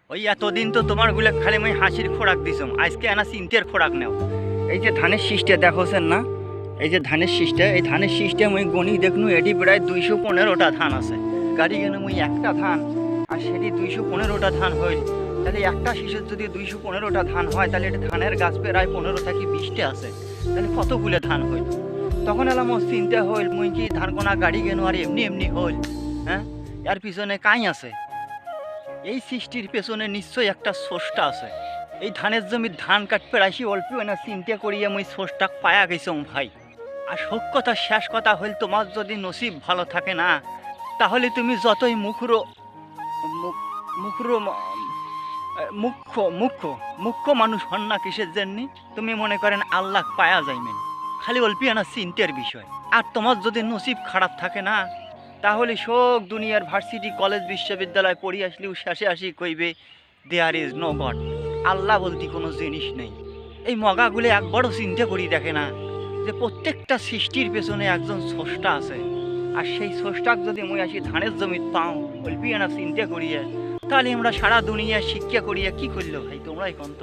ওই এতদিন তো তোমার গুলো খালি মই হাসির খোরাক দিছম, আজকে আনা চিন্তের খোরাক নেও। এই যে ধানের শীষটা দেখোছেন না, এই যে ধানের শীষটা, এই ধানের শীষটা মই গণি দেখনু এটি প্রায় 215টা ধান আছে। গাড়ি গেলে মই একটা ধান আর সেটি 215টা ধান হইল, তাহলে একটা শীষের যদি 215টা ধান হয় তাহলে এটা ধানের গাছ প্রায় 15 থেকে 20টা আছে, তাহলে কতগুলো ধান হইল। তখন এলাম ও চিন্তা হইল মুই কি ধান কোনা গাড়ি গেনু আর এমনি এমনি হইল। হ্যাঁ, এর পিছনে কাই আছে, এই সৃষ্টির পেছনে নিশ্চয়ই একটা স্রষ্টা আছে। এই ধানের জমির ধান কাটপে আসি অল্প না চিন্তা করিয়া মুই স্রষ্টাক পায়া গেছম ভাই। আর সব কথা শেষ কথা হইল, তোমার যদি নসিব ভালো থাকে না, তাহলে তুমি যতই মুখরো মুখ্য মুখ্য মুখ্য মানুষ হন না কিসের জন্য, তুমি মনে করেন আল্লাহ পায়া যাইবেন, খালি অল্পি আনা চিন্তার বিষয়। আর তোমার যদি নসিব খারাপ থাকে না, তাহলে শোক দুনিয়ার ভার্সিটি কলেজ বিশ্ববিদ্যালয় পড়ি আসলেও শেষে আসি কইবে দেয়ার ইজ নো গড, আল্লাহ বলতে কোনো জিনিস নেই। এই মগাগুলো একবারও চিন্তা করি দেখে না যে প্রত্যেকটা সৃষ্টির পেছনে একজন স্রষ্টা আছে। আর সেই স্রষ্টাক যদি মুই আসি ধানের জমিত পাও অল্পি আনা চিন্তা করিয়া, তাহলে আমরা সারা দুনিয়া শিক্ষা করিয়া কি করলো ভাই তোমরাই কন্ত।